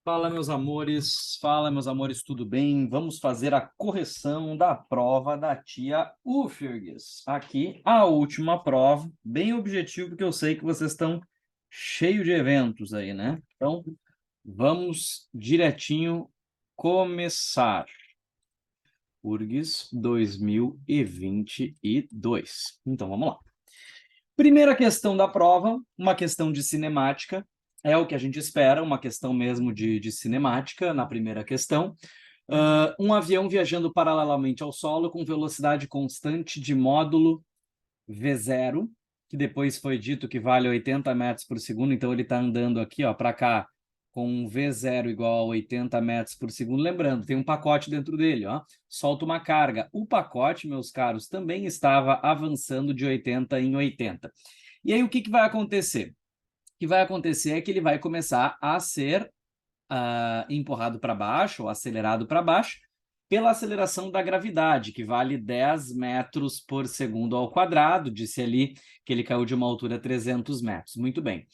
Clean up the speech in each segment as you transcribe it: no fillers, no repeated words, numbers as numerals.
Fala, meus amores, tudo bem? Vamos fazer a correção da prova da tia Ufirgues. Aqui, a última prova, bem objetivo, porque eu sei que vocês estão cheios de eventos aí, né? Então, vamos direitinho começar. Urgs 2022. Então, vamos lá. Primeira questão da prova, uma questão de cinemática. É o que a gente espera, uma questão mesmo de cinemática na primeira questão. Um avião viajando paralelamente ao solo com velocidade constante de módulo V0, que depois foi dito que vale 80 metros por segundo, então ele está andando aqui para cá com um V0 igual a 80 metros por segundo. Lembrando, tem um pacote dentro dele, solta uma carga. O pacote, meus caros, também estava avançando de 80 em 80. E aí o que vai acontecer? O que vai acontecer é que ele vai começar a ser empurrado para baixo, ou acelerado para baixo, pela aceleração da gravidade, que vale 10 metros por segundo ao quadrado. Disse ali que ele caiu de uma altura 300 metros. Muito bem.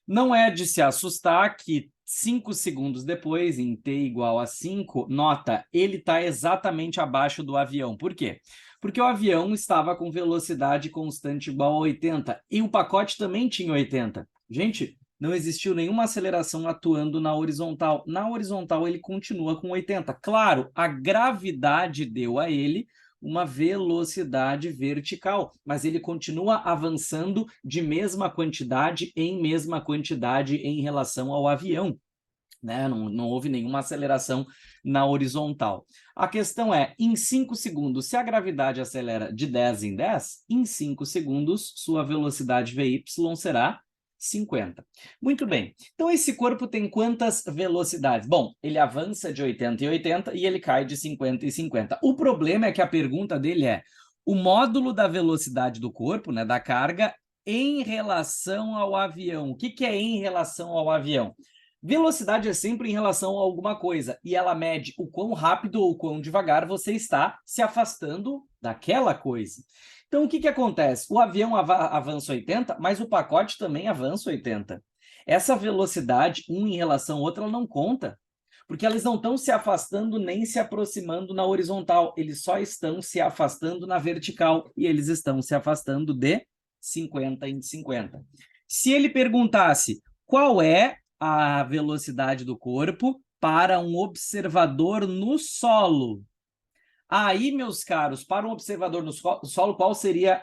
Não é de se assustar que 5 segundos depois, em t igual a 5, nota, ele está exatamente abaixo do avião. Por quê? Porque o avião estava com velocidade constante igual a 80 e o pacote também tinha 80. Gente, não existiu nenhuma aceleração atuando na horizontal. Na horizontal, ele continua com 80. Claro, a gravidade deu a ele uma velocidade vertical, mas ele continua avançando de mesma quantidade em relação ao avião, né? Não houve nenhuma aceleração na horizontal. A questão é, em 5 segundos, se a gravidade acelera de 10 em 10, em 5 segundos, sua velocidade VY será 50. Muito bem. Então, esse corpo tem quantas velocidades? Bom, ele avança de 80 em 80 e ele cai de 50 em 50. O problema é que a pergunta dele é o módulo da velocidade do corpo, né, da carga, em relação ao avião. O que é em relação ao avião? Velocidade é sempre em relação a alguma coisa, e ela mede o quão rápido ou quão devagar você está se afastando daquela coisa. Então, o que acontece? O avião avança 80, mas o pacote também avança 80. Essa velocidade, um em relação ao outro, ela não conta, porque elas não estão se afastando nem se aproximando na horizontal, eles só estão se afastando na vertical, e eles estão se afastando de 50 em 50. Se ele perguntasse qual é a velocidade do corpo para um observador no solo. Aí, meus caros, para um observador no solo, qual seria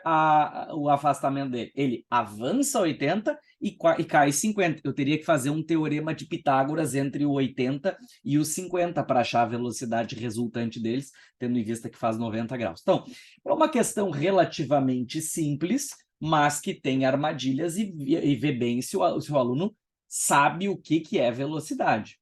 o afastamento dele? Ele avança 80 e cai 50. Eu teria que fazer um teorema de Pitágoras entre o 80 e o 50 para achar a velocidade resultante deles, tendo em vista que faz 90 graus. Então, é uma questão relativamente simples, mas que tem armadilhas e vê bem se o aluno sabe o que é velocidade.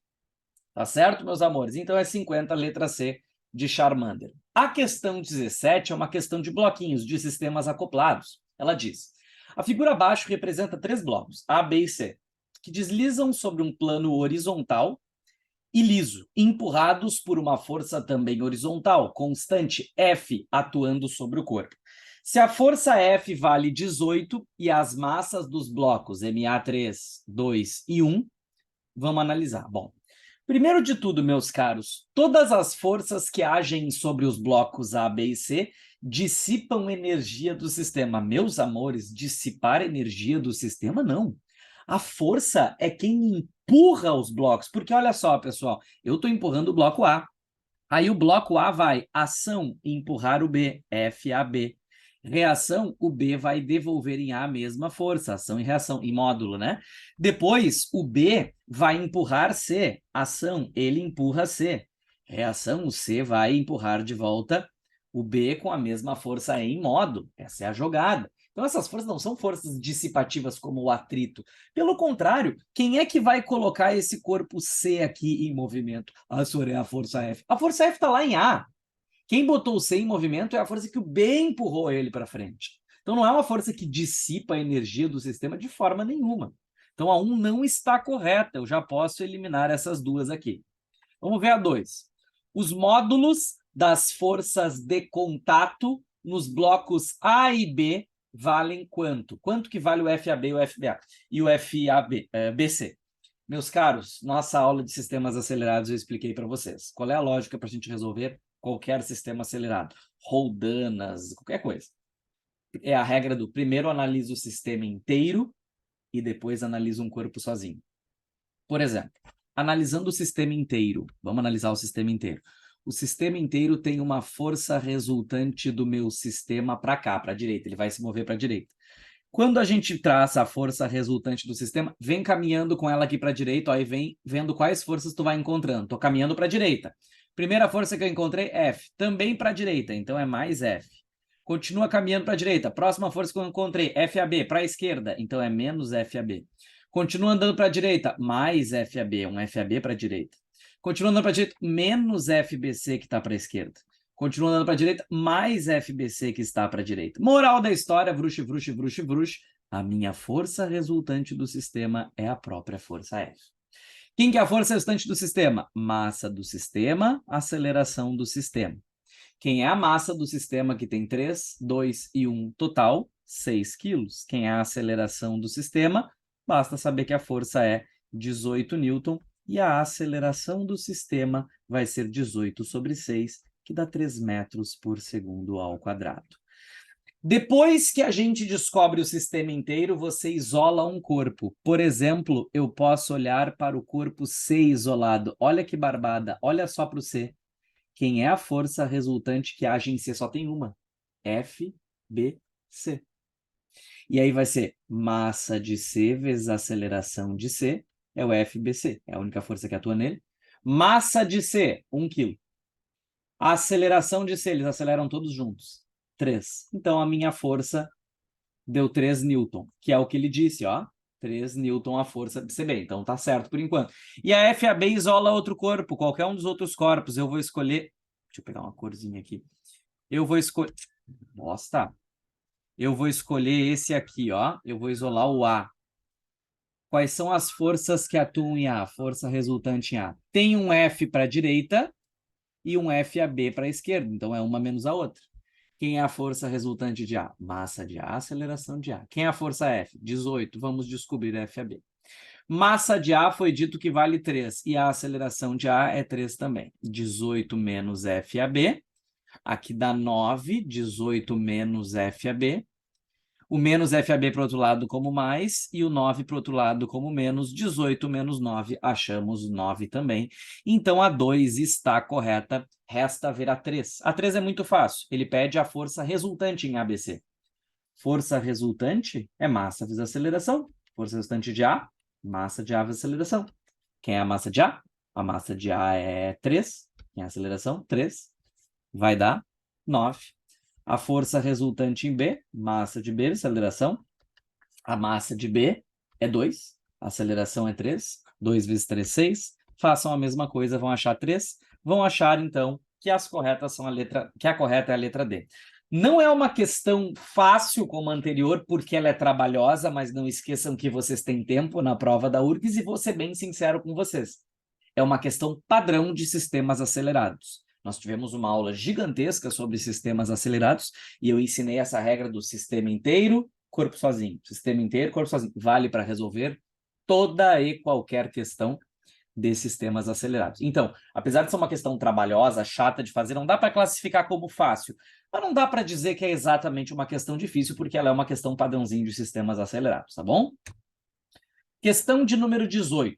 Tá certo, meus amores? Então é 50, letra C de Charmander. A questão 17 é uma questão de bloquinhos, de sistemas acoplados. Ela diz, a figura abaixo representa 3 blocos, A, B e C, que deslizam sobre um plano horizontal e liso, empurrados por uma força também horizontal, constante, F, atuando sobre o corpo. Se a força F vale 18 e as massas dos blocos MA3, 2 e 1, vamos analisar. Bom, primeiro de tudo, meus caros, todas as forças que agem sobre os blocos A, B e C dissipam energia do sistema. Meus amores, dissipar energia do sistema, não. A força é quem empurra os blocos, porque olha só, pessoal, eu estou empurrando o bloco A. Aí o bloco A vai ação empurrar o B, FAB. Reação, o B vai devolver em A a mesma força, ação e reação, em módulo, né? Depois, o B vai empurrar C, ação, ele empurra C. Reação, o C vai empurrar de volta o B com a mesma força em módulo. Essa é a jogada. Então, essas forças não são forças dissipativas como o atrito. Pelo contrário, quem é que vai colocar esse corpo C aqui em movimento? Ah, senhor, é a força F. A força F está lá em A. Quem botou o C em movimento é a força que o B empurrou ele para frente. Então, não é uma força que dissipa a energia do sistema de forma nenhuma. Então, a 1 não está correta. Eu já posso eliminar essas duas aqui. Vamos ver a 2. Os módulos das forças de contato nos blocos A e B valem quanto? Quanto que vale o FAB e o FBA? E o BC? Meus caros, nossa aula de sistemas acelerados eu expliquei para vocês. Qual é a lógica para a gente resolver qualquer sistema acelerado? Roldanas, qualquer coisa. É a regra do primeiro analisa o sistema inteiro e depois analisa um corpo sozinho. Por exemplo, analisando o sistema inteiro, vamos analisar o sistema inteiro. O sistema inteiro tem uma força resultante do meu sistema para cá, para a direita, ele vai se mover para a direita. Quando a gente traça a força resultante do sistema, vem caminhando com ela aqui para a direita, ó, e vem vendo quais forças tu vai encontrando. Estou caminhando para a direita. Primeira força que eu encontrei, F. Também para a direita, então é mais F. Continua caminhando para a direita. Próxima força que eu encontrei, FAB, para a esquerda, então é menos FAB. Continua andando para a direita, mais FAB, um FAB para a direita. Continua andando para a direita, menos FBC que está para a esquerda. Continua andando para a direita, mais FBC que está para a direita. Moral da história, bruxe, bruxe, bruxe, bruxe. A minha força resultante do sistema é a própria força F. Quem que é a força resultante do sistema? Massa do sistema, aceleração do sistema. Quem é a massa do sistema que tem 3, 2 e 1 total? 6 quilos. Quem é a aceleração do sistema? Basta saber que a força é 18 newton e a aceleração do sistema vai ser 18 sobre 6, que dá 3 metros por segundo ao quadrado. Depois que a gente descobre o sistema inteiro, você isola um corpo. Por exemplo, eu posso olhar para o corpo C isolado. Olha que barbada, olha só para o C. Quem é a força resultante que age em C? Só tem uma. FBC. E aí vai ser massa de C vezes aceleração de C, é o FBC, é a única força que atua nele. Massa de C, 1 kg. A aceleração de C, eles aceleram todos juntos, 3. Então a minha força deu 3 newton, que é o que ele disse, ó. 3 newton a força de CB, então tá certo por enquanto. E a FAB isola outro corpo, qualquer um dos outros corpos, eu vou escolher... Deixa eu pegar uma corzinha aqui. Eu vou escolher... Nossa, tá. Eu vou escolher esse aqui, ó. Eu vou isolar o A. Quais são as forças que atuam em A? Força resultante em A. Tem um F para a direita e um FAB para a esquerda. Então, é uma menos a outra. Quem é a força resultante de A? Massa de A, aceleração de A. Quem é a força F? 18. Vamos descobrir FAB. Massa de A foi dito que vale 3. E a aceleração de A é 3 também. 18 menos FAB. Aqui dá 9. 18 menos FAB. O menos FAB para o outro lado como mais, e o 9 para o outro lado como menos. 18 menos 9, achamos 9 também. Então, a 2 está correta, resta ver a 3. A 3 é muito fácil, ele pede a força resultante em ABC. Força resultante é massa vezes aceleração. Força resultante de A, massa de A vezes aceleração. Quem é a massa de A? A massa de A é 3. Quem é a aceleração? 3. Vai dar 9. A força resultante em B, massa de B, aceleração. A massa de B é 2, a aceleração é 3. 2 vezes 3, 6. Façam a mesma coisa, vão achar 3. Vão achar, então, que as corretas são que a correta é a letra D. Não é uma questão fácil como a anterior, porque ela é trabalhosa, mas não esqueçam que vocês têm tempo na prova da URGS e vou ser bem sincero com vocês. É uma questão padrão de sistemas acelerados. Nós tivemos uma aula gigantesca sobre sistemas acelerados e eu ensinei essa regra do sistema inteiro, corpo sozinho. Sistema inteiro, corpo sozinho. Vale para resolver toda e qualquer questão de sistemas acelerados. Então, apesar de ser uma questão trabalhosa, chata de fazer, não dá para classificar como fácil, mas não dá para dizer que é exatamente uma questão difícil, porque ela é uma questão padrãozinho de sistemas acelerados, tá bom? Questão de número 18.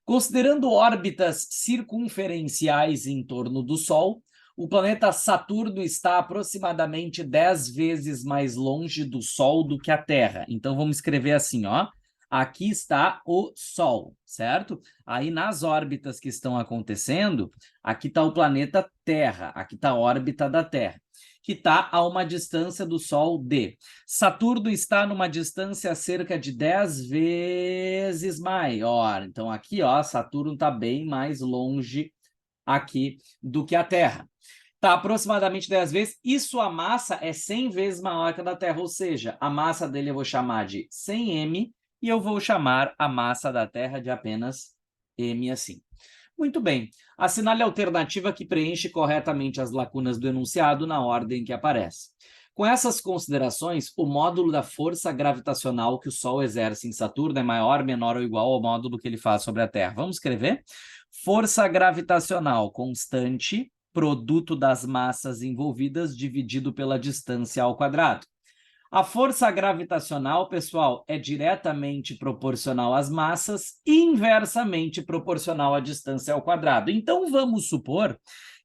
Considerando órbitas circunferenciais em torno do Sol, o planeta Saturno está aproximadamente 10 vezes mais longe do Sol do que a Terra. Então, vamos escrever assim, ó. Aqui está o Sol, certo? Aí, nas órbitas que estão acontecendo, aqui está o planeta Terra, aqui está a órbita da Terra, que está a uma distância do Sol d. Saturno está numa distância cerca de 10 vezes maior. Então, aqui, ó, Saturno está bem mais longe aqui do que a Terra. Está aproximadamente 10 vezes, e sua massa é 100 vezes maior que a da Terra, ou seja, a massa dele eu vou chamar de 100m, e eu vou chamar a massa da Terra de apenas m assim. Muito bem, assinale a alternativa que preenche corretamente as lacunas do enunciado na ordem que aparece. Com essas considerações, o módulo da força gravitacional que o Sol exerce em Saturno é maior, menor ou igual ao módulo que ele faz sobre a Terra. Vamos escrever? Força gravitacional constante, produto das massas envolvidas dividido pela distância ao quadrado. A força gravitacional, pessoal, é diretamente proporcional às massas e inversamente proporcional à distância ao quadrado. Então, vamos supor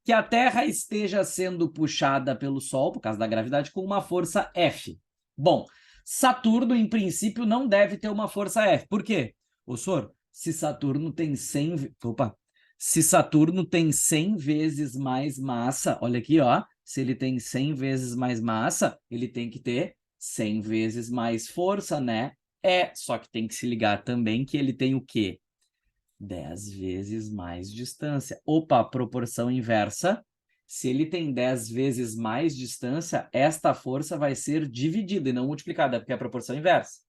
que a Terra esteja sendo puxada pelo Sol, por causa da gravidade, com uma força F. Bom, Saturno, em princípio, não deve ter uma força F. Por quê? Ô, senhor, se Saturno tem 100... Opa! Se Saturno tem 100 vezes mais massa, olha aqui, ó, se ele tem 100 vezes mais massa, ele tem que ter 100 vezes mais força, né? Só que tem que se ligar também que ele tem o quê? 10 vezes mais distância. Opa, proporção inversa. Se ele tem 10 vezes mais distância, esta força vai ser dividida e não multiplicada, porque é a proporção inversa.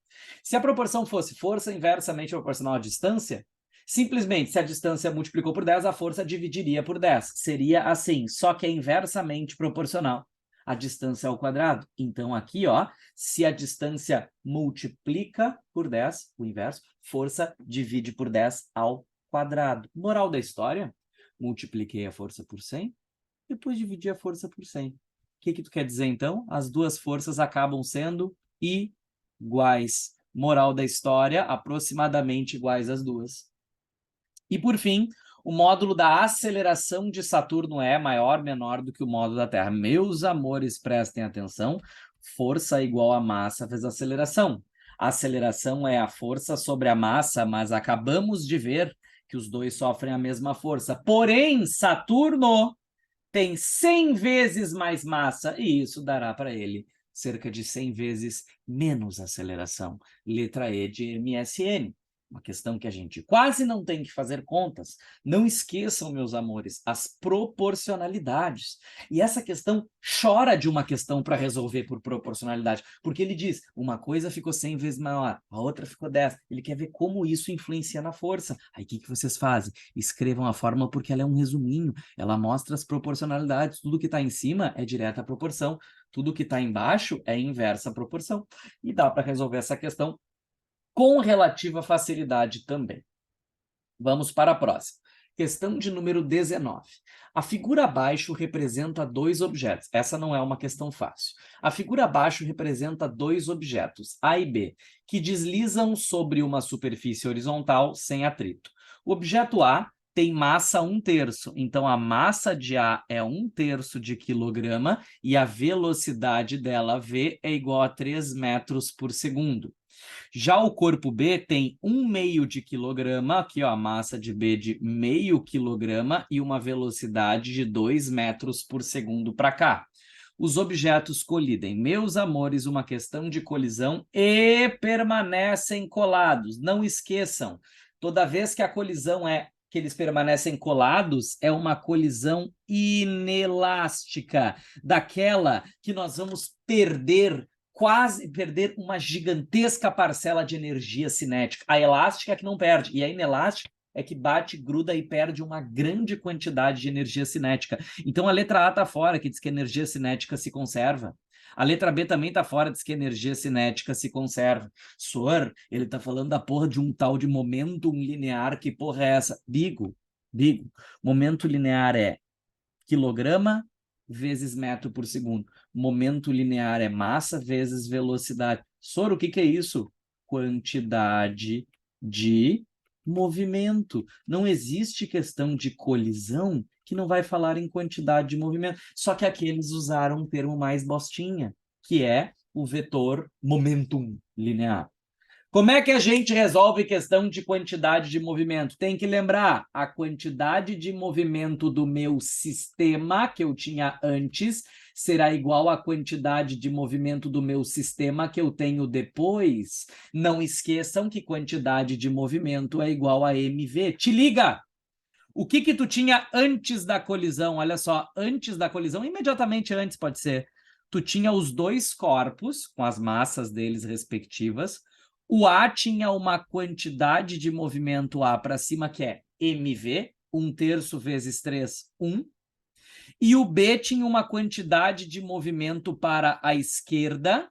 Se a proporção fosse força inversamente proporcional à distância, simplesmente, se a distância multiplicou por 10, a força dividiria por 10. Seria assim, só que é inversamente proporcional à distância ao quadrado. Então, aqui, ó, se a distância multiplica por 10, o inverso, força divide por 10 ao quadrado. Moral da história, multipliquei a força por 100, depois dividi a força por 100. O que tu quer dizer, então? As duas forças acabam sendo iguais. Moral da história, aproximadamente iguais as duas. E, por fim, o módulo da aceleração de Saturno é maior, menor do que o módulo da Terra. Meus amores, prestem atenção. Força igual a massa vezes aceleração. A aceleração é a força sobre a massa, mas acabamos de ver que os dois sofrem a mesma força. Porém, Saturno tem 100 vezes mais massa, e isso dará para ele cerca de 100 vezes menos aceleração. Letra E de MSN. Uma questão que a gente quase não tem que fazer contas. Não esqueçam, meus amores, as proporcionalidades. E essa questão chora de uma questão para resolver por proporcionalidade, porque ele diz, uma coisa ficou 100 vezes maior, a outra ficou 10. Ele quer ver como isso influencia na força. Aí o que vocês fazem? Escrevam a fórmula porque ela é um resuminho, ela mostra as proporcionalidades. Tudo que está em cima é direta proporção, tudo que está embaixo é inversa proporção. E dá para resolver essa questão com relativa facilidade também. Vamos para a próxima. Questão de número 19. A figura abaixo representa dois objetos. Essa não é uma questão fácil. A figura abaixo representa dois objetos, A e B, que deslizam sobre uma superfície horizontal sem atrito. O objeto A tem massa 1/3, então a massa de A é 1/3 de quilograma e a velocidade dela, V, é igual a 3 metros por segundo. Já o corpo B tem 1/2 de quilograma, aqui ó, a massa de B de meio quilograma e uma velocidade de 2 metros por segundo para cá. Os objetos colidem. Meus amores, uma questão de colisão e permanecem colados. Não esqueçam, toda vez que a colisão é que eles permanecem colados, é uma colisão inelástica, daquela que nós vamos quase perder uma gigantesca parcela de energia cinética. A elástica é que não perde, e a inelástica é que bate, gruda e perde uma grande quantidade de energia cinética. Então a letra A está fora, que diz que a energia cinética se conserva. A letra B também está fora, diz que a energia cinética se conserva. Sor, ele está falando da porra de um tal de momento linear, que porra é essa? Bigo, momento linear é quilograma vezes metro por segundo. Momento linear é massa vezes velocidade. Sor, o que é isso? Quantidade de movimento. Não existe questão de colisão que não vai falar em quantidade de movimento. Só que aqui eles usaram um termo mais bostinha, que é o vetor momentum linear. Como é que a gente resolve questão de quantidade de movimento? Tem que lembrar, a quantidade de movimento do meu sistema, que eu tinha antes, será igual à quantidade de movimento do meu sistema que eu tenho depois. Não esqueçam que quantidade de movimento é igual a mv. Te liga! O que tu tinha antes da colisão? Olha só, antes da colisão, imediatamente antes pode ser. Tu tinha os dois corpos, com as massas deles respectivas. O A tinha uma quantidade de movimento A para cima, que é mv, 1/3 vezes 3, 1. E o B tinha uma quantidade de movimento para a esquerda,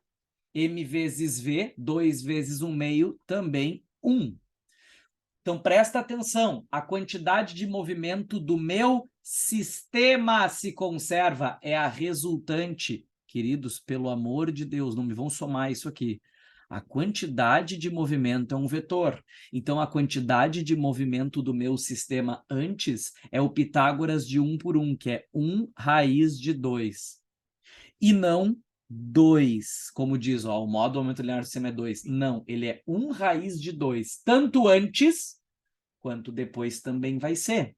m vezes v, 2 vezes 1 meio, também 1. Então, presta atenção, a quantidade de movimento do meu sistema se conserva, é a resultante. Queridos, pelo amor de Deus, não me vão somar isso aqui. A quantidade de movimento é um vetor. Então, a quantidade de movimento do meu sistema antes é o Pitágoras de 1 por 1, que é 1 raiz de 2. E não 2, como diz, ó, o modo do aumento linear do sistema é 2. Não, ele é 1 raiz de 2. Tanto antes quanto depois também vai ser.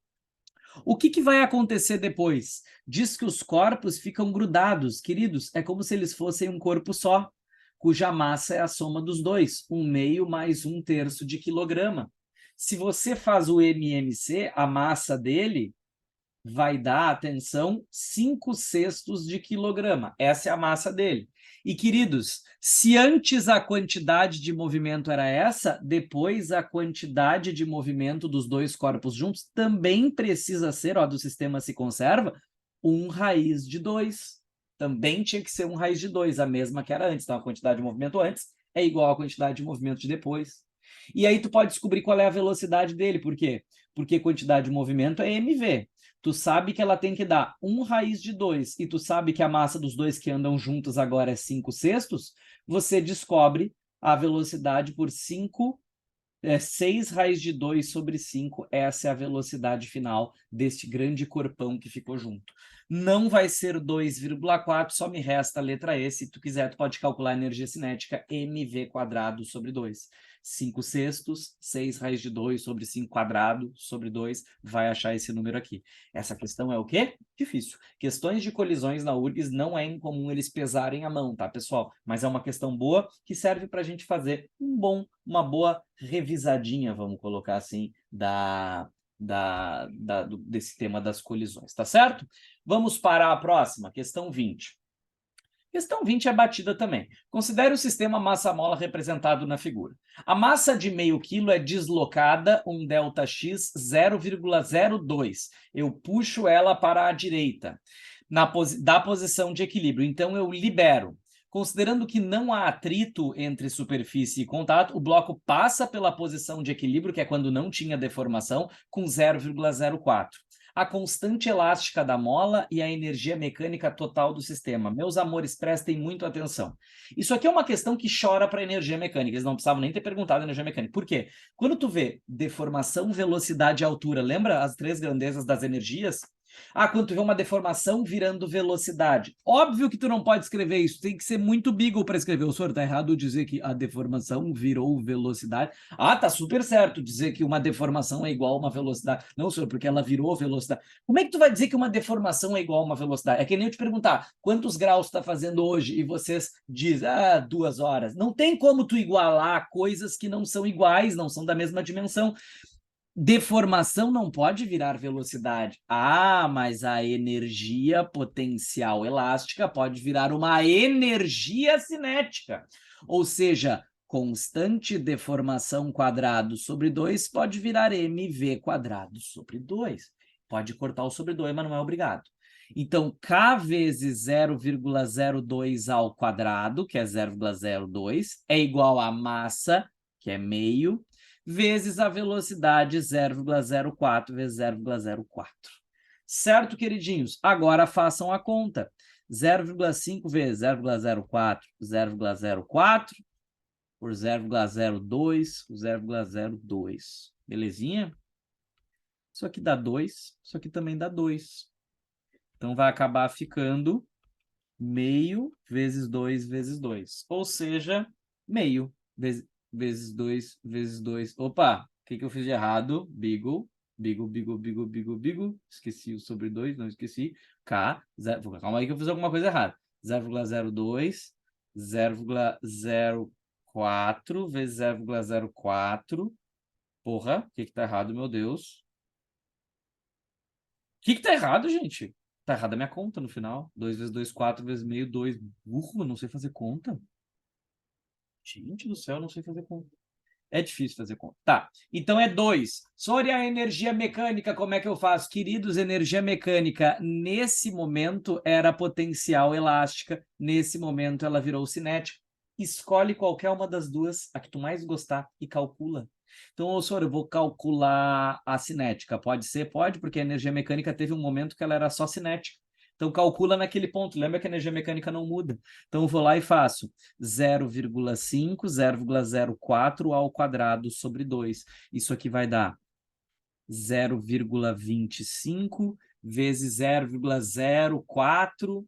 O que vai acontecer depois? Diz que os corpos ficam grudados. Queridos, é como se eles fossem um corpo só, cuja massa é a soma dos dois, 1 meio mais 1/3 de quilograma. Se você faz o MMC, a massa dele vai dar, atenção, 5/6 de quilograma. Essa é a massa dele. E, queridos, se antes a quantidade de movimento era essa, depois a quantidade de movimento dos dois corpos juntos também precisa ser, ó, do sistema se conserva, 1 raiz de 2. Também tinha que ser 1 raiz de 2, a mesma que era antes. Então, a quantidade de movimento antes é igual à quantidade de movimento de depois. E aí tu pode descobrir qual é a velocidade dele. Por quê? Porque quantidade de movimento é mv. Tu sabe que ela tem que dar 1 raiz de 2 e tu sabe que a massa dos dois que andam juntos agora é 5/6, você descobre a velocidade por 6 raiz de 2 sobre 5. Essa é a velocidade final deste grande corpão que ficou junto. Não vai ser 2,4, só me resta a letra E. Se tu quiser, tu pode calcular a energia cinética mv² sobre 2. 5/6, 6 raiz de 2 sobre 5² sobre 2, vai achar esse número aqui. Essa questão é o quê? Difícil. Questões de colisões na URGS não é incomum eles pesarem a mão, tá, pessoal? Mas é uma questão boa que serve para a gente fazer uma boa revisadinha, vamos colocar assim, desse tema das colisões, tá certo? Vamos para a próxima, questão 20. Questão 20 é batida também. Considere o sistema massa-mola representado na figura. A massa de meio quilo é deslocada um ΔX 0,02. Eu puxo ela para a direita, da posição de equilíbrio. Então, eu libero. Considerando que não há atrito entre superfície e contato, o bloco passa pela posição de equilíbrio, que é quando não tinha deformação, com 0,04. A constante elástica da mola e a energia mecânica total do sistema. Meus amores, prestem muito atenção. Isso aqui é uma questão que chora para a energia mecânica. Eles não precisavam nem ter perguntado a energia mecânica. Por quê? Quando tu vê deformação, velocidade e altura, lembra as 3 grandezas das energias? Quando tu vê uma deformação virando velocidade. Óbvio que tu não pode escrever isso, tem que ser muito Beagle para escrever. O senhor tá errado dizer que a deformação virou velocidade. Tá super certo dizer que uma deformação é igual a uma velocidade. Não, senhor, porque ela virou velocidade. Como é que tu vai dizer que uma deformação é igual a uma velocidade? É que nem eu te perguntar quantos graus tu tá fazendo hoje e vocês dizem, 2 horas. Não tem como tu igualar coisas que não são iguais, não são da mesma dimensão. Deformação não pode virar velocidade. Mas a energia potencial elástica pode virar uma energia cinética. Ou seja, constante deformação quadrado sobre 2 pode virar mv² sobre 2. Pode cortar o sobre 2, mas não é obrigado. Então, K vezes 0,02 ao quadrado, que é 0,02, é igual a massa, que é meio, vezes a velocidade 0,04 vezes 0,04. Certo, queridinhos? Agora façam a conta. 0,5 vezes 0,04, 0,04 por 0,02, 0,02. Belezinha? Isso aqui dá 2, isso aqui também dá 2. Então, vai acabar ficando meio vezes 2 vezes 2. Ou seja, meio vezes 2 vezes 2. Opa, o que eu fiz de errado? Beagle. Esqueci o sobre 2, não esqueci. K, calma aí que eu fiz alguma coisa errada. 0,02, 0,04 vezes 0,04. Porra, o que tá errado, meu Deus? O que tá errado, gente? Tá errada a minha conta no final. 2 vezes 2, 4 vezes meio, 2. Burro, eu não sei fazer conta. Gente do céu, eu não sei fazer conta. É difícil fazer conta. Tá, então é 2. Sobre a energia mecânica, como é que eu faço? Queridos, energia mecânica, nesse momento, era potencial elástica, nesse momento ela virou cinética. Escolhe qualquer uma das duas, a que tu mais gostar, e calcula. Então, senhor, eu vou calcular a cinética. Pode ser? Pode, porque a energia mecânica teve um momento que ela era só cinética. Então, calcula naquele ponto. Lembra que a energia mecânica não muda. Então, eu vou lá e faço 0,5, 0,04 ao quadrado sobre 2. Isso aqui vai dar 0,25 vezes 0,04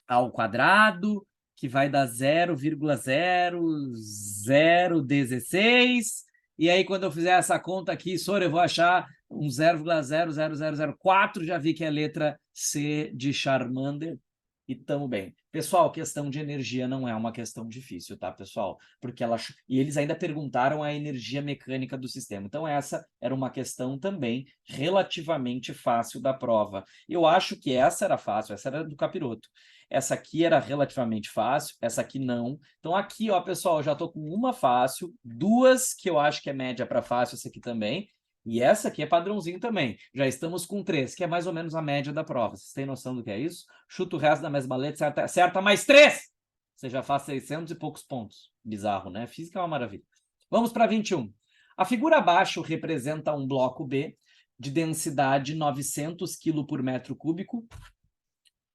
ao quadrado, que vai dar 0,0016. E aí, quando eu fizer essa conta aqui, eu vou achar um 0,00004, já vi que é a letra C de Charmander, e tamo bem. Pessoal, questão de energia não é uma questão difícil, tá, pessoal? Porque e eles ainda perguntaram a energia mecânica do sistema. Então, essa era uma questão também relativamente fácil da prova. Eu acho que essa era fácil, essa era do capiroto. Essa aqui era relativamente fácil, essa aqui não. Então, aqui, ó, pessoal, eu já tô com uma fácil, duas que eu acho que é média para fácil, essa aqui também. E essa aqui é padrãozinho também. Já estamos com 3, que é mais ou menos a média da prova. Vocês têm noção do que é isso? Chuta o resto da mesma letra, acerta mais 3! Você já faz 600 e poucos pontos. Bizarro, né? Física é uma maravilha. Vamos para 21. A figura abaixo representa um bloco B de densidade 900 kg por metro cúbico,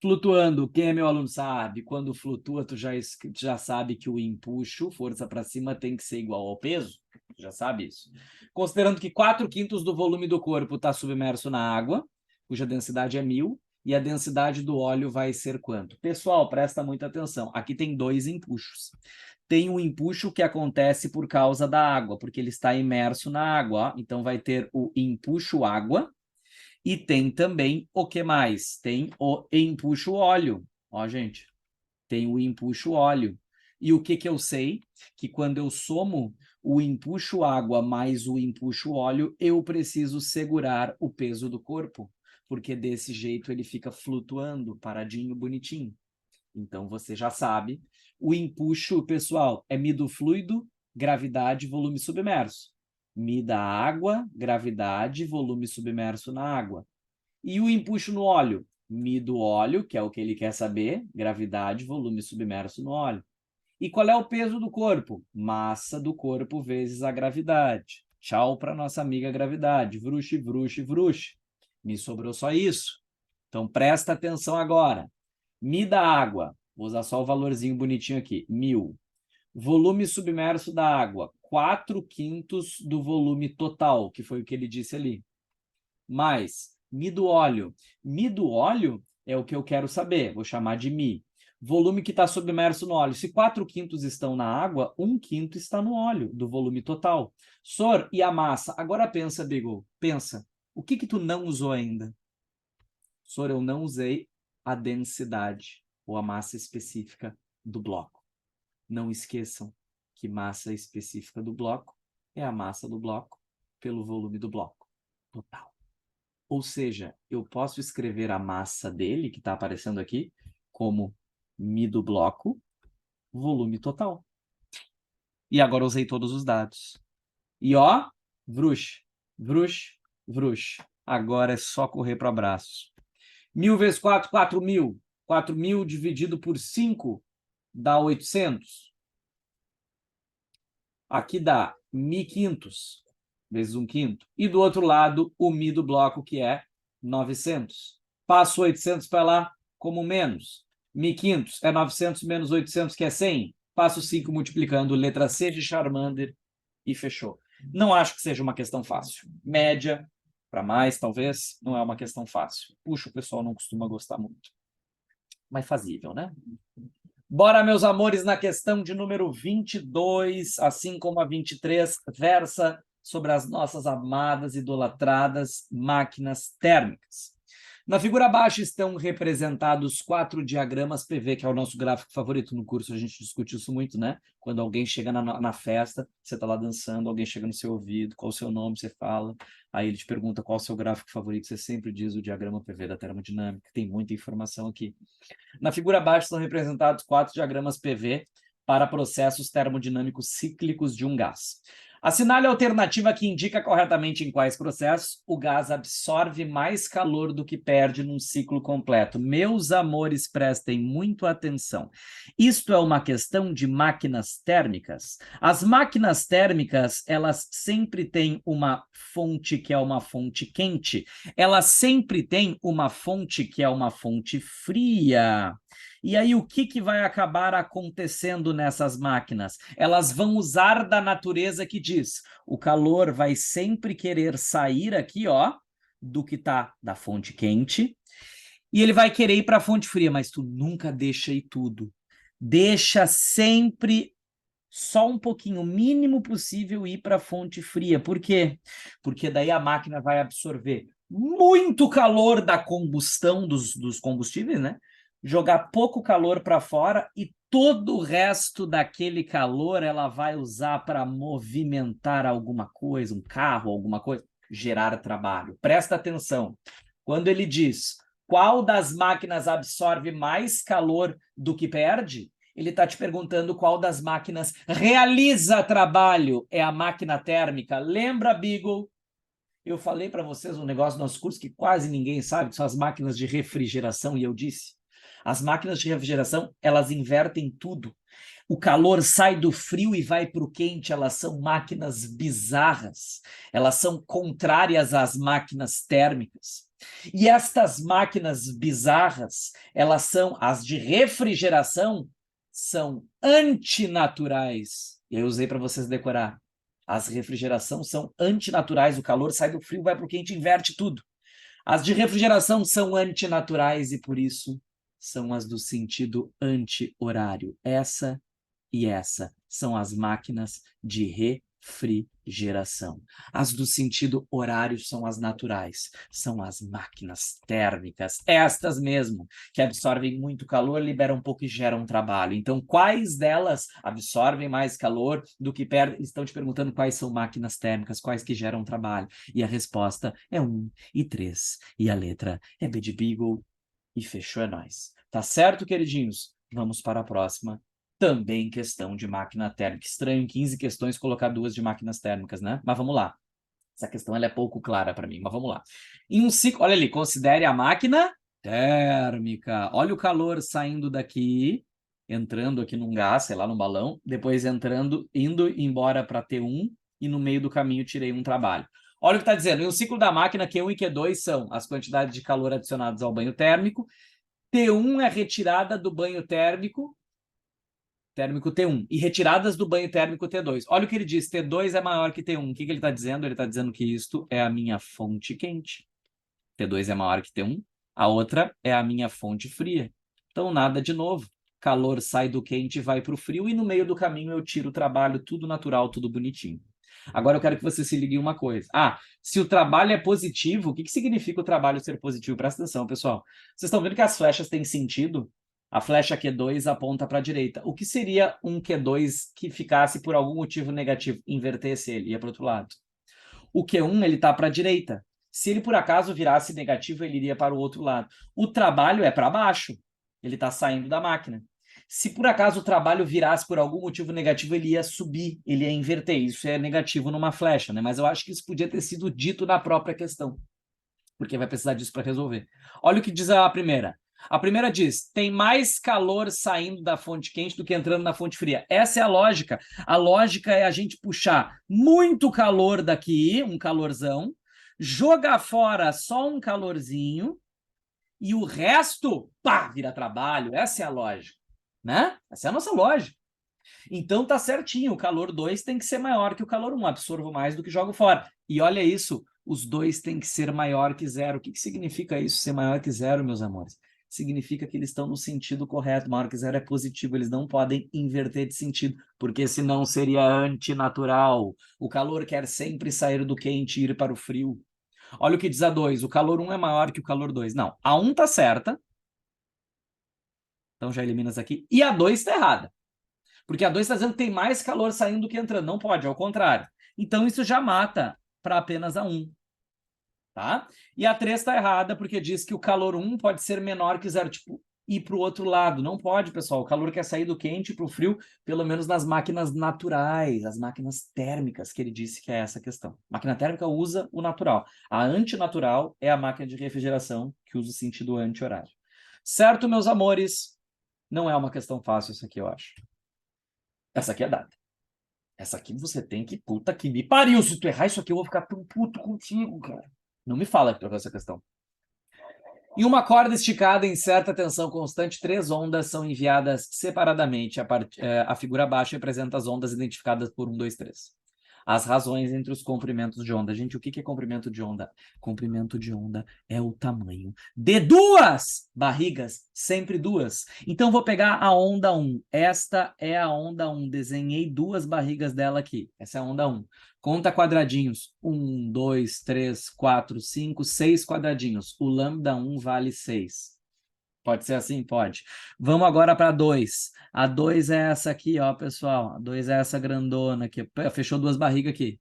flutuando. Quem é meu aluno sabe, quando flutua, tu já sabe que o empuxo, força para cima, tem que ser igual ao peso. Tu já sabe isso. Considerando que 4/5 do volume do corpo está submerso na água, cuja densidade é 1000, e a densidade do óleo vai ser quanto? Pessoal, presta muita atenção. Aqui tem 2 empuxos. Tem um empuxo que acontece por causa da água, porque ele está imerso na água. Ó. Então, vai ter o empuxo água, e tem também o que mais? Tem o empuxo óleo. Ó, gente, tem o empuxo óleo. E o que eu sei? Que quando eu somo o empuxo água mais o empuxo óleo, eu preciso segurar o peso do corpo, porque desse jeito ele fica flutuando, paradinho, bonitinho. Então, você já sabe. O empuxo, pessoal, é Mi do fluido, gravidade, volume submerso. Mi da água, gravidade, volume submerso na água. E o empuxo no óleo? Mi do óleo, que é o que ele quer saber, gravidade, volume submerso no óleo. E qual é o peso do corpo? Massa do corpo vezes a gravidade. Tchau para nossa amiga gravidade. Vruxe, vruxe, vruxe. Me sobrou só isso. Então, presta atenção agora. Mi da água, vou usar só o valorzinho bonitinho aqui, 1000. Volume submerso da água, 4/5 do volume total, que foi o que ele disse ali. Mais Mi do óleo. Mi do óleo é o que eu quero saber, vou chamar de Mi. Volume que está submerso no óleo. Se 4/5 estão na água, 1/5 está no óleo, do volume total. Sor, e a massa? Agora pensa, Beagle, pensa. O que tu não usou ainda? Sor, eu não usei a densidade ou a massa específica do bloco. Não esqueçam que massa específica do bloco é a massa do bloco pelo volume do bloco total. Ou seja, eu posso escrever a massa dele, que está aparecendo aqui, como Mi do bloco, volume total. E agora eu usei todos os dados. E ó, vrush, vrush, vrush. Agora é só correr para abraço. 1000 vezes 4, 4000. 4000 dividido por 5 dá 800. Aqui dá Mi/5 vezes 1/5. E do outro lado, o Mi do bloco, que é 900. Passo 800 para lá como menos. Mi/5 é 900 menos 800, que é 100. Passo 5 multiplicando, letra C de Charmander, e fechou. Não acho que seja uma questão fácil. Média, para mais, talvez, não é uma questão fácil. Puxa, o pessoal não costuma gostar muito. Mas fazível, né? Bora, meus amores, na questão de número 22, assim como a 23, versa sobre as nossas amadas, idolatradas máquinas térmicas. Na figura abaixo estão representados 4 diagramas PV, que é o nosso gráfico favorito no curso. A gente discute isso muito, né? Quando alguém chega na festa, você está lá dançando, alguém chega no seu ouvido, qual o seu nome, você fala, aí ele te pergunta qual o seu gráfico favorito, você sempre diz o diagrama PV da termodinâmica. Tem muita informação aqui. Na figura abaixo são representados 4 diagramas PV para processos termodinâmicos cíclicos de um gás. Assinale a alternativa que indica corretamente em quais processos o gás absorve mais calor do que perde num ciclo completo. Meus amores, prestem muito atenção. Isto é uma questão de máquinas térmicas. As máquinas térmicas, elas sempre têm uma fonte que é uma fonte quente. Elas sempre têm uma fonte que é uma fonte fria. E aí, o que vai acabar acontecendo nessas máquinas? Elas vão usar da natureza que diz: o calor vai sempre querer sair aqui, ó, do que está da fonte quente, e ele vai querer ir para a fonte fria, mas tu nunca deixa ir tudo. Deixa sempre só um pouquinho, o mínimo possível, ir para a fonte fria. Por quê? Porque daí a máquina vai absorver muito calor da combustão dos combustíveis, né? Jogar pouco calor para fora e todo o resto daquele calor ela vai usar para movimentar alguma coisa, um carro, alguma coisa, gerar trabalho. Presta atenção. Quando ele diz qual das máquinas absorve mais calor do que perde, ele está te perguntando qual das máquinas realiza trabalho. É a máquina térmica. Lembra, Beagle? Eu falei para vocês um negócio no nosso curso que quase ninguém sabe, que são as máquinas de refrigeração, e eu disse. As máquinas de refrigeração, elas invertem tudo. O calor sai do frio e vai para o quente, elas são máquinas bizarras. Elas são contrárias às máquinas térmicas. E estas máquinas bizarras, elas são, as de refrigeração, são antinaturais. E eu usei para vocês decorar. As refrigeração são antinaturais, o calor sai do frio, vai para o quente, inverte tudo. As de refrigeração são antinaturais e, por isso, são as do sentido anti-horário. Essa e essa são as máquinas de refrigeração. As do sentido horário são as naturais, são as máquinas térmicas, estas mesmo, que absorvem muito calor, liberam um pouco e geram trabalho. Então, quais delas absorvem mais calor do que perdem? Estão te perguntando quais são máquinas térmicas, quais que geram trabalho. E a resposta é 1 e 3. E a letra é B de Beagle. E fechou, é nóis. Tá certo, queridinhos? Vamos para a próxima. Também questão de máquina térmica. Estranho, em 15 questões, colocar 2 de máquinas térmicas, né? Mas vamos lá. Essa questão ela é pouco clara para mim, mas vamos lá. Em um ciclo, olha ali, considere a máquina térmica. Olha o calor saindo daqui, entrando aqui num gás, sei lá, num balão, depois entrando, indo embora para T1, e no meio do caminho tirei um trabalho. Olha o que está dizendo. Em um ciclo da máquina, Q1 e Q2 são as quantidades de calor adicionadas ao banho térmico. T1 é retirada do banho térmico T1, e retiradas do banho térmico T2. Olha o que ele diz, T2 é maior que T1. O que ele está dizendo? Ele está dizendo que isto é a minha fonte quente. T2 é maior que T1. A outra é a minha fonte fria. Então, nada de novo. Calor sai do quente e vai para o frio, e no meio do caminho eu tiro o trabalho, tudo natural, tudo bonitinho. Agora eu quero que você se ligue em uma coisa. Se o trabalho é positivo, o que significa o trabalho ser positivo? Presta atenção, pessoal. Vocês estão vendo que as flechas têm sentido? A flecha Q2 aponta para a direita. O que seria um Q2 que ficasse por algum motivo negativo? Invertesse ele, ia para o outro lado. O Q1 ele está para a direita. Se ele por acaso virasse negativo, ele iria para o outro lado. O trabalho é para baixo. Ele está saindo da máquina. Se por acaso o trabalho virasse por algum motivo negativo, ele ia subir, ele ia inverter. Isso é negativo numa flecha, né? Mas eu acho que isso podia ter sido dito na própria questão, porque vai precisar disso para resolver. Olha o que diz a primeira. A primeira diz, tem mais calor saindo da fonte quente do que entrando na fonte fria. Essa é a lógica. A lógica é a gente puxar muito calor daqui, um calorzão, jogar fora só um calorzinho, e o resto, pá, vira trabalho. Essa é a lógica, né? Essa é a nossa lógica. Então tá certinho, o calor 2 tem que ser maior que o calor 1, absorvo mais do que jogo fora. E olha isso, os dois têm que ser maior que zero. O que significa isso, ser maior que zero, meus amores? Significa que eles estão no sentido correto. Maior que zero é positivo, eles não podem inverter de sentido, porque senão seria antinatural. O calor quer sempre sair do quente e ir para o frio. Olha o que diz a 2, o calor 1 é maior que o calor 2. Não, a 1 está certa, então já elimina isso aqui, e a 2 está errada. Porque a 2 está dizendo que tem mais calor saindo do que entrando. Não pode, ao contrário. Então, isso já mata para apenas a 1. Tá? E a 3 está errada, porque diz que o calor 1 pode ser menor que zero. Tipo, ir para o outro lado. Não pode, pessoal. O calor quer sair do quente para o frio, pelo menos nas máquinas naturais, as máquinas térmicas, que ele disse que é essa a questão. Máquina térmica usa o natural. A antinatural é a máquina de refrigeração, que usa o sentido anti-horário. Certo, meus amores? Não é uma questão fácil isso aqui, eu acho. Essa aqui é dada. Essa aqui você tem que... Puta que me pariu! Se tu errar isso aqui, eu vou ficar tão puto contigo, cara. Não me fala que tu errou essa questão. Em uma corda esticada em certa tensão constante, 3 ondas são enviadas separadamente. A figura abaixo representa as ondas identificadas por 1, 2, 3. As razões entre os comprimentos de onda. Gente, o que é comprimento de onda? Comprimento de onda é o tamanho de 2 barrigas, sempre 2. Então, vou pegar a onda 1. Esta é a onda 1. Desenhei 2 barrigas dela aqui. Essa é a onda 1. Conta quadradinhos. 1, 2, 3, 4, 5, 6 quadradinhos. O lambda 1 vale 6. Pode ser assim? Pode. Vamos agora para 2. A 2 é essa aqui, ó, pessoal. A 2 é essa grandona aqui. Fechou 2 barrigas aqui.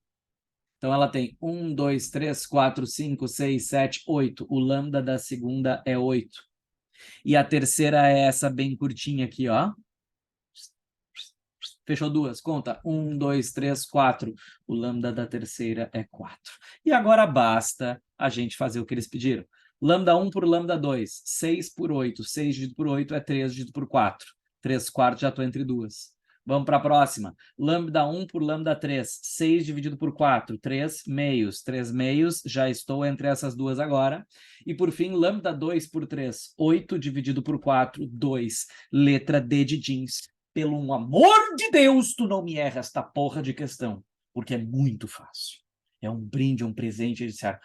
Então, ela tem 1, 2, 3, 4, 5, 6, 7, 8. O lambda da segunda é 8. E a terceira é essa bem curtinha aqui, ó. Fechou 2. Conta. 1, 2, 3, 4. O lambda da terceira é 4. E agora basta a gente fazer o que eles pediram. Lambda 1 por lambda 2. 6 por 8. 6 dividido por 8 é 3 dividido por 4. 3 quartos já estou entre 2. Vamos para a próxima. Lambda 1 por lambda 3. 6 dividido por 4. 3 meios. 3 meios, já estou entre essas duas agora. E por fim, lambda 2 por 3. 8 dividido por 4. 2. Letra D de jeans. Pelo amor de Deus, tu não me erra esta porra de questão, porque é muito fácil. É um brinde, um presente. Eles disseram,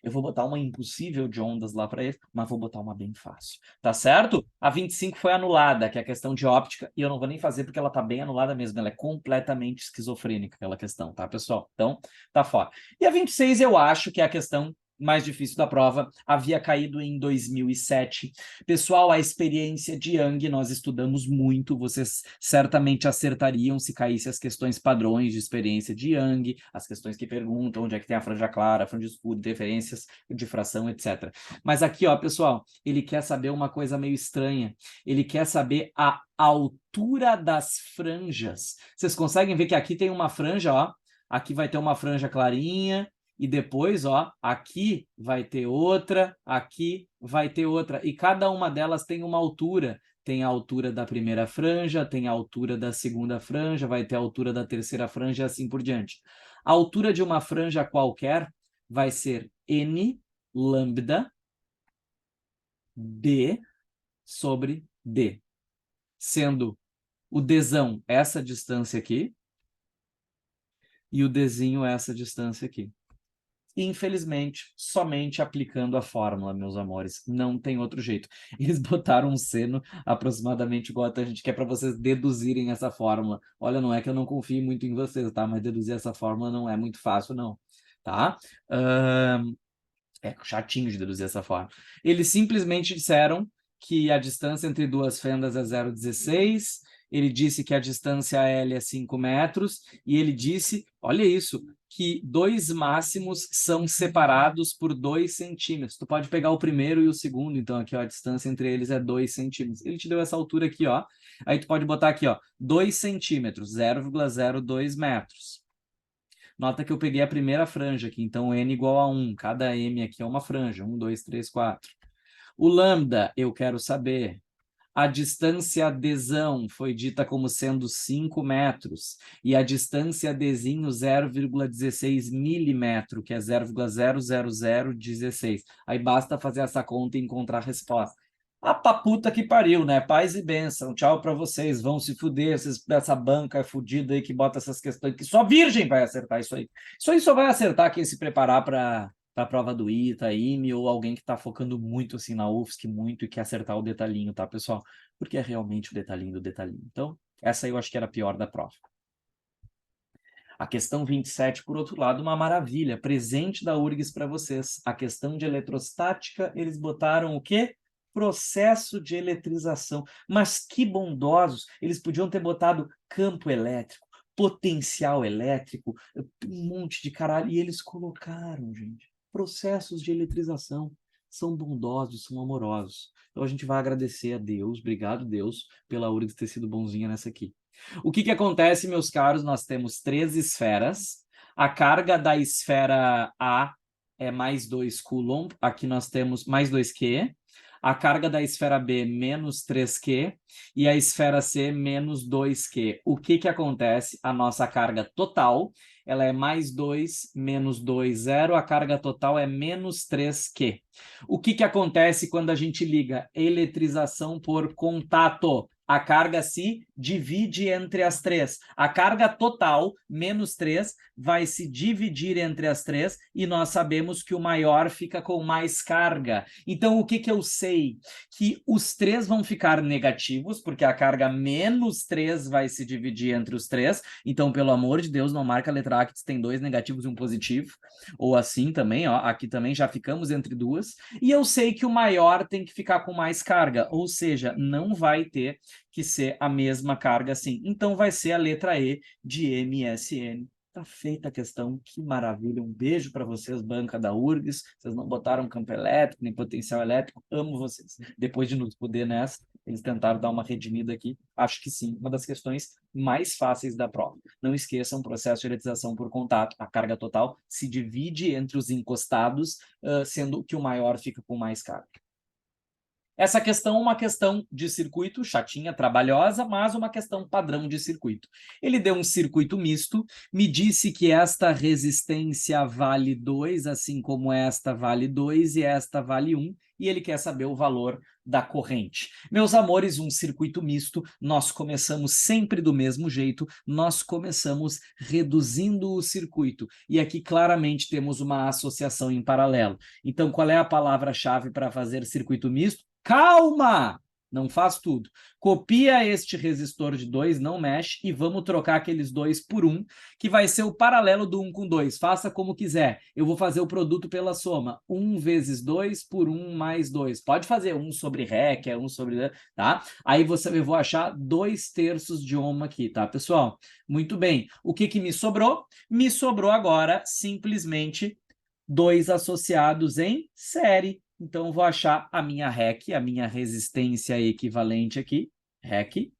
eu vou botar uma impossível de ondas lá para ele, mas vou botar uma bem fácil. Tá certo? A 25 foi anulada, que é a questão de óptica, e eu não vou nem fazer porque ela tá bem anulada mesmo. Ela é completamente esquizofrênica, aquela questão, tá, pessoal? Então, tá fora. E a 26 eu acho que é a questão mais difícil da prova, havia caído em 2007. Pessoal, a experiência de Young nós estudamos muito, vocês certamente acertariam se caísse as questões padrões de experiência de Young, as questões que perguntam onde é que tem a franja clara, a franja escura, interferências de fração, etc. Mas aqui, ó, pessoal, ele quer saber uma coisa meio estranha, ele quer saber a altura das franjas. Vocês conseguem ver que aqui tem uma franja, ó, aqui vai ter uma franja clarinha, e depois, ó, aqui vai ter outra, aqui vai ter outra. E cada uma delas tem uma altura. Tem a altura da primeira franja, tem a altura da segunda franja, vai ter a altura da terceira franja e assim por diante. A altura de uma franja qualquer vai ser n lambda d sobre d, sendo o dzão essa distância aqui e o dzinho essa distância aqui. Infelizmente, somente aplicando a fórmula, meus amores. Não tem outro jeito. Eles botaram um seno aproximadamente igual a tangente, que é para vocês deduzirem essa fórmula. Olha, não é que eu não confio muito em vocês, tá? Mas deduzir essa fórmula não é muito fácil, não. Tá? É chatinho de deduzir essa fórmula. Eles simplesmente disseram que a distância entre duas fendas é 0,16. Ele disse que a distância L é 5 metros. E ele disse, olha isso, que 2 máximos são separados por 2 centímetros. Tu pode pegar o primeiro e o segundo, então aqui ó, a distância entre eles é 2 centímetros. Ele te deu essa altura aqui, ó. Aí tu pode botar aqui, ó, 2 centímetros, 0,02 metros. Nota que eu peguei a primeira franja aqui, então n igual a 1. Cada m aqui é uma franja, 1, 2, 3, 4. O lambda, eu quero saber. A distância dzão foi dita como sendo 5 metros, e a distância dzinho 0,16 milímetro, que é 0,00016. Aí basta fazer essa conta e encontrar a resposta. A puta que pariu, né? Paz e bênção. Tchau pra vocês. Vão se fuder, essa banca fudida aí que bota essas questões, que só virgem vai acertar isso aí. Isso aí só vai acertar quem se preparar para a prova do ITA, IME, ou alguém que está focando muito assim na UFSC, muito, e quer acertar o detalhinho, tá, pessoal? Porque é realmente o detalhinho do detalhinho. Então, essa aí eu acho que era a pior da prova. A questão 27, por outro lado, uma maravilha. Presente da URGS para vocês. A questão de eletrostática, eles botaram o quê? Processo de eletrização. Mas que bondosos! Eles podiam ter botado campo elétrico, potencial elétrico, um monte de caralho. E eles colocaram, gente, processos de eletrização. são bondosos, são amorosos. Então a gente vai agradecer a Deus, obrigado Deus, pela URGS ter sido bonzinha nessa aqui. O que acontece, meus caros? Nós temos 3 esferas. A carga da esfera A é mais 2 coulomb. Aqui nós temos mais 2Q. A carga da esfera B, menos 3Q. E a esfera C, menos 2Q. O que acontece? A nossa carga total, ela é mais 2, menos 2, 0. A carga total é menos 3Q. O que acontece quando a gente liga eletrização por contato? A carga se divide entre as 3. A carga total, menos 3, vai se dividir entre as 3 e nós sabemos que o maior fica com mais carga. Então, o que eu sei? Que os 3 vão ficar negativos, porque a carga menos 3 vai se dividir entre os 3. Então, pelo amor de Deus, não marca a letra A que tem 2 negativos e um positivo. Ou assim também, ó, aqui também já ficamos entre 2. E eu sei que o maior tem que ficar com mais carga, ou seja, não vai ter que ser a mesma carga assim. Então vai ser a letra E de MSN. Tá feita a questão, que maravilha. Um beijo para vocês, banca da URGS. Vocês não botaram campo elétrico, nem potencial elétrico. Amo vocês. Depois de nos poder nessa, eles tentaram dar uma redimida aqui. Acho que sim, uma das questões mais fáceis da prova. Não esqueçam, processo de eletrização por contato. A carga total se divide entre os encostados, sendo que o maior fica com mais carga. Essa questão é uma questão de circuito, chatinha, trabalhosa, mas uma questão padrão de circuito. Ele deu um circuito misto, me disse que esta resistência vale 2, assim como esta vale 2 e esta vale 1, e ele quer saber o valor da corrente. Meus amores, um circuito misto, nós começamos sempre do mesmo jeito, nós começamos reduzindo o circuito, e aqui claramente temos uma associação em paralelo. Então, qual é a palavra-chave para fazer circuito misto? Calma! Não faz tudo. Copia este resistor de 2, não mexe, e vamos trocar aqueles 2 por 1, que vai ser o paralelo do 1 com 2. Faça como quiser. Eu vou fazer o produto pela soma. 1 vezes 2 por 1 mais 2. Pode fazer 1 sobre Ré, que é 1 sobre... tá? Aí eu vou achar 2/3 de ohm aqui, tá, pessoal? Muito bem. O que me sobrou? Me sobrou agora simplesmente 2 associados em série. Então, vou achar a minha REC, a minha resistência equivalente aqui, REC,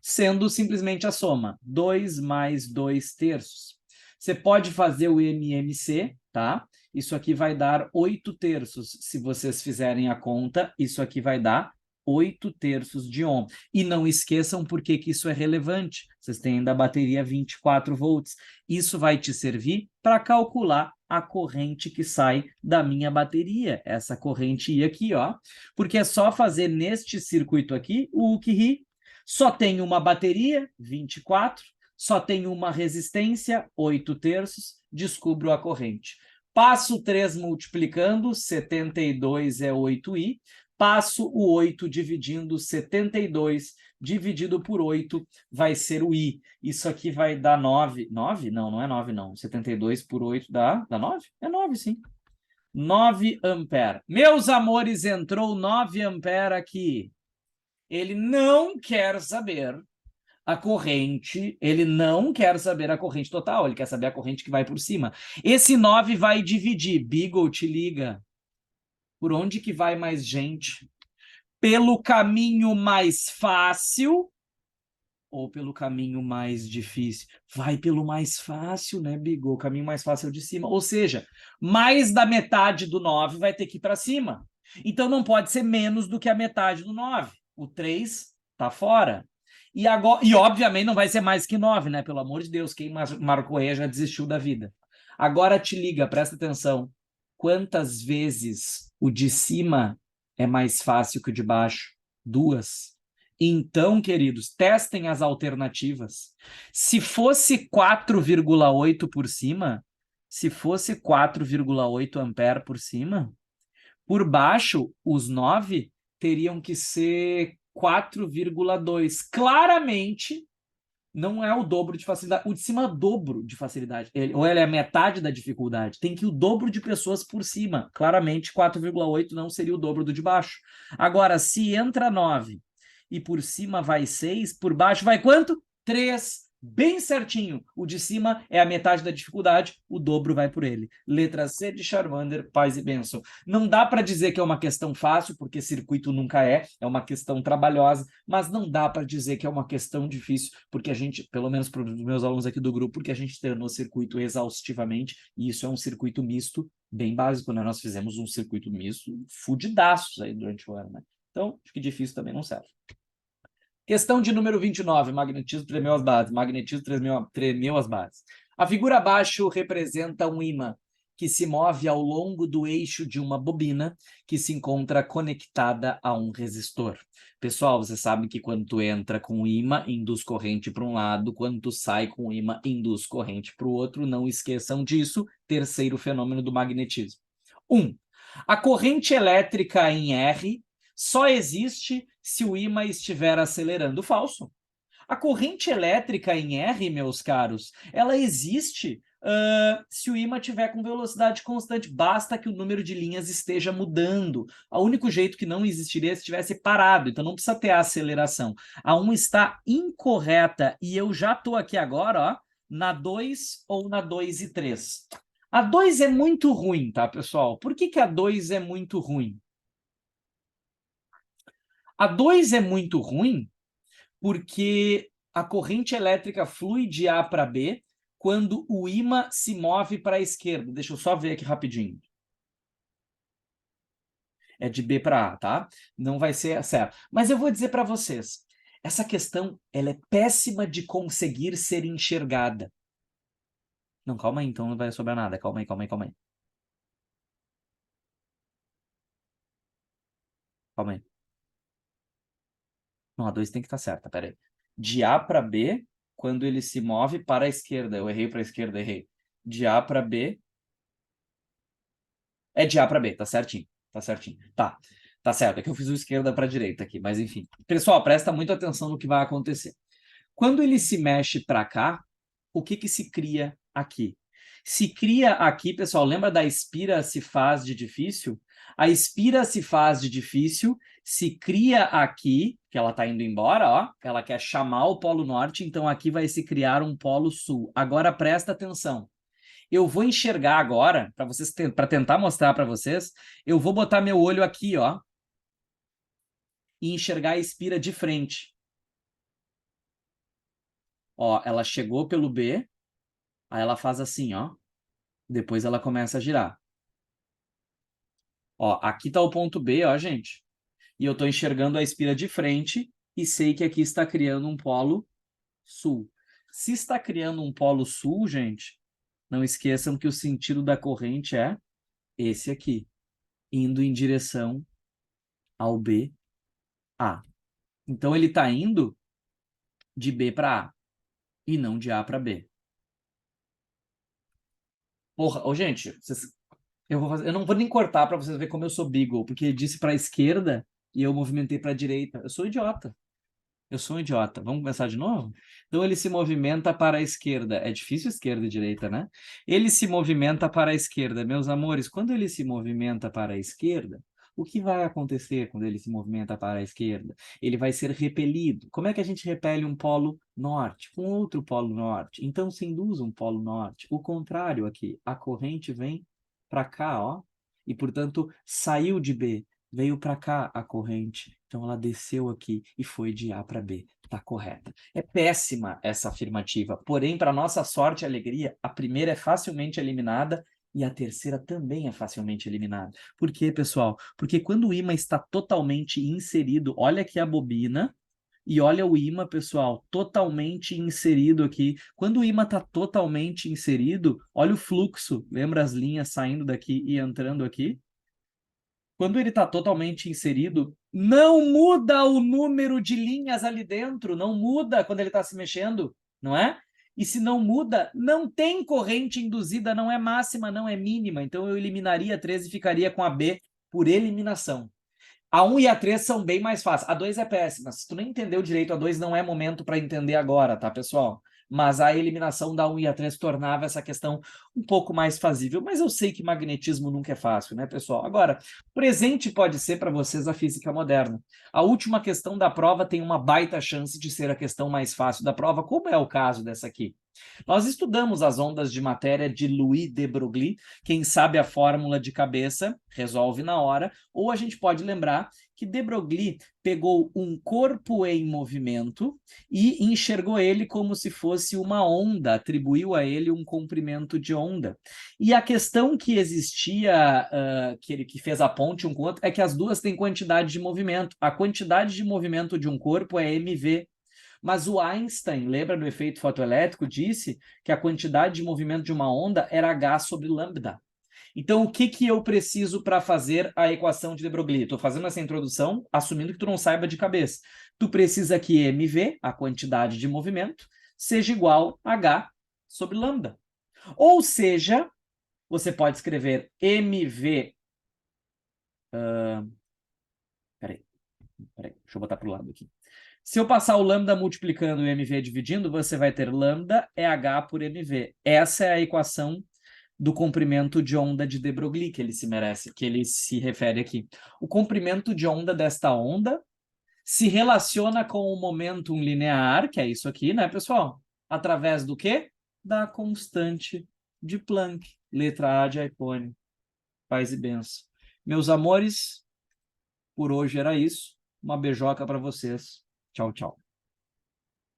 sendo simplesmente a soma, 2 mais 2/3. Você pode fazer o MMC, tá? Isso aqui vai dar 8/3. Se vocês fizerem a conta, isso aqui vai dar 8/3 de ohm. E não esqueçam por que isso é relevante. Vocês têm ainda a bateria 24 volts. Isso vai te servir para calcular a corrente que sai da minha bateria. Essa corrente I aqui, ó. Porque é só fazer neste circuito aqui o UKI. Só tem uma bateria, 24. Só tem uma resistência, 8/3. Descubro a corrente. Passo 3 multiplicando, 72 é 8i. Passo o 8 dividindo 72, dividido por 8, vai ser o I. Isso aqui vai dar 9. 9? Não, não é 9, não. 72 por 8 dá 9? É 9, sim. 9 ampere. Meus amores, entrou 9 ampere aqui. Ele não quer saber a corrente, ele não quer saber a corrente total, ele quer saber a corrente que vai por cima. Esse 9 vai dividir. Beagle, te liga. Por onde que vai mais gente? Pelo caminho mais fácil ou pelo caminho mais difícil? Vai pelo mais fácil, né, Beagle? O caminho mais fácil é o de cima. Ou seja, mais da metade do 9 vai ter que ir para cima. Então, não pode ser menos do que a metade do 9. O 3 está fora. E, agora, e, obviamente, não vai ser mais que 9, né? Pelo amor de Deus, quem marcou E já desistiu da vida. Agora te liga, presta atenção. Quantas vezes o de cima é mais fácil que o de baixo? 2. Então, queridos, testem as alternativas. Se fosse 4,8 por cima, se fosse 4,8 ampere por cima, por baixo, os 9 teriam que ser 4,2. Claramente, não é o dobro de facilidade. O de cima é o dobro de facilidade. Ou ele é metade da dificuldade. Tem que ir o dobro de pessoas por cima. Claramente, 4,8 não seria o dobro do de baixo. Agora, se entra 9 e por cima vai 6, por baixo vai quanto? 3. bem certinho. O de cima é a metade da dificuldade, o dobro vai por ele. Letra C de Charmander, paz e bênção. Não dá para dizer que é uma questão fácil, porque circuito nunca é uma questão trabalhosa, mas não dá para dizer que é uma questão difícil, porque a gente, pelo menos para os meus alunos aqui do grupo, porque a gente treinou circuito exaustivamente, e isso é um circuito misto bem básico, né? Nós fizemos um circuito misto fudidaços aí durante o ano, né? Então, acho que difícil também não serve. Questão de número 29, magnetismo tremeu as bases. Magnetismo tremeu as bases. A figura abaixo representa um ímã que se move ao longo do eixo de uma bobina que se encontra conectada a um resistor. Pessoal, vocês sabem que quando tu entra com o ímã, induz corrente para um lado, quando tu sai com o ímã, induz corrente para o outro. Não esqueçam disso. Terceiro fenômeno do magnetismo. 1. A corrente elétrica em R só existe se o ímã estiver acelerando. Falso. A corrente elétrica em R, meus caros, ela existe se o ímã estiver com velocidade constante. Basta que o número de linhas esteja mudando. O único jeito que não existiria é se estivesse parado, então não precisa ter a aceleração. A 1 está incorreta e eu já estou aqui agora, ó, na 2 ou na 2 e 3. A 2 é muito ruim, tá, pessoal? Por que a 2 é muito ruim? A 2 é muito ruim porque a corrente elétrica flui de A para B quando o ímã se move para a esquerda. Deixa eu só ver aqui rapidinho. É de B para A, tá? Não vai ser certo. Mas eu vou dizer para vocês, essa questão ela é péssima de conseguir ser enxergada. Não, calma aí, então não vai sobrar nada. Calma aí, calma aí, calma aí. Calma aí. Não, a 2 tem que estar certa, peraí. De A para B, quando ele se move para a esquerda. Eu errei para a esquerda, errei. De A para B. É de A para B, tá certinho. Tá certinho. Tá certo. É que eu fiz o esquerda para a direita aqui, mas enfim. Pessoal, presta muita atenção no que vai acontecer. Quando ele se mexe para cá, o que se cria aqui? Se cria aqui, pessoal, lembra da espira se faz de difícil? A espira se faz de difícil, se cria aqui, que ela está indo embora, ó, ela quer chamar o polo norte, então aqui vai se criar um polo sul. Agora presta atenção. Eu vou enxergar agora, para vocês, para tentar mostrar para vocês, eu vou botar meu olho aqui, ó, e enxergar a espira de frente. Ó, ela chegou pelo B, aí ela faz assim, ó. Depois ela começa a girar. Ó, aqui está o ponto B, ó, gente. E eu estou enxergando a espira de frente e sei que aqui está criando um polo sul. Se está criando um polo sul, gente, não esqueçam que o sentido da corrente é esse aqui, indo em direção ao B, A. Então ele está indo de B para A e não de A para B. Porra, ô, gente, eu não vou nem cortar para vocês verem como eu sou beagle, porque ele disse para a esquerda e eu movimentei para a direita. Eu sou idiota. Eu sou um idiota. Vamos começar de novo? Então ele se movimenta para a esquerda. É difícil esquerda e direita, né? Ele se movimenta para a esquerda. Meus amores, quando ele se movimenta para a esquerda, o que vai acontecer quando ele se movimenta para a esquerda? Ele vai ser repelido. Como é que a gente repele um polo norte com outro polo norte? Então se induz um polo norte. O contrário aqui, a corrente vem para cá, ó, e portanto saiu de B, veio para cá a corrente. Então ela desceu aqui e foi de A para B. Está correta. É péssima essa afirmativa, porém, para nossa sorte e alegria, a primeira é facilmente eliminada e a terceira também é facilmente eliminada. Por quê, pessoal? Porque quando o ímã está totalmente inserido, olha aqui a bobina e olha o ímã, pessoal, totalmente inserido aqui. Quando o ímã está totalmente inserido, olha o fluxo. Lembra as linhas saindo daqui e entrando aqui? Quando ele está totalmente inserido, não muda o número de linhas ali dentro, não muda quando ele está se mexendo, não é? E se não muda, não tem corrente induzida, não é máxima, não é mínima. Então eu eliminaria a 3 e ficaria com a B por eliminação. A 1 e a 3 são bem mais fáceis. A 2 é péssima. Se tu não entendeu direito, a 2 não é momento para entender agora, tá, pessoal? mas a eliminação da 1 e a 3 tornava essa questão um pouco mais fazível. Mas eu sei que magnetismo nunca é fácil, né, pessoal? Agora, presente pode ser para vocês a física moderna. A última questão da prova tem uma baita chance de ser a questão mais fácil da prova, como é o caso dessa aqui. Nós estudamos as ondas de matéria de Louis de Broglie. Quem sabe a fórmula de cabeça resolve na hora, ou a gente pode lembrar que de Broglie pegou um corpo em movimento e enxergou ele como se fosse uma onda, atribuiu a ele um comprimento de onda. E a questão que existia, que fez a ponte um com o outro, é que as duas têm quantidade de movimento. A quantidade de movimento de um corpo é mv. Mas o Einstein, lembra do efeito fotoelétrico, disse que a quantidade de movimento de uma onda era h sobre lambda. Então, o que eu preciso para fazer a equação de de Broglie? Estou fazendo essa introdução, assumindo que tu não saiba de cabeça. Tu precisa que mv, a quantidade de movimento, seja igual a h sobre lambda. Ou seja, você pode escrever mv... Peraí, deixa eu botar para o lado aqui. Se eu passar o lambda multiplicando o mv dividindo, você vai ter lambda é h por mv. Essa é a equação do comprimento de onda de de Broglie que ele se merece, que ele se refere aqui. O comprimento de onda desta onda se relaciona com o momentum linear, que é isso aqui, né, pessoal? Através do quê? Da constante de Planck. Letra A de iPhone. Paz e benção. Meus amores, por hoje era isso. Uma beijoca para vocês. Tchau, tchau.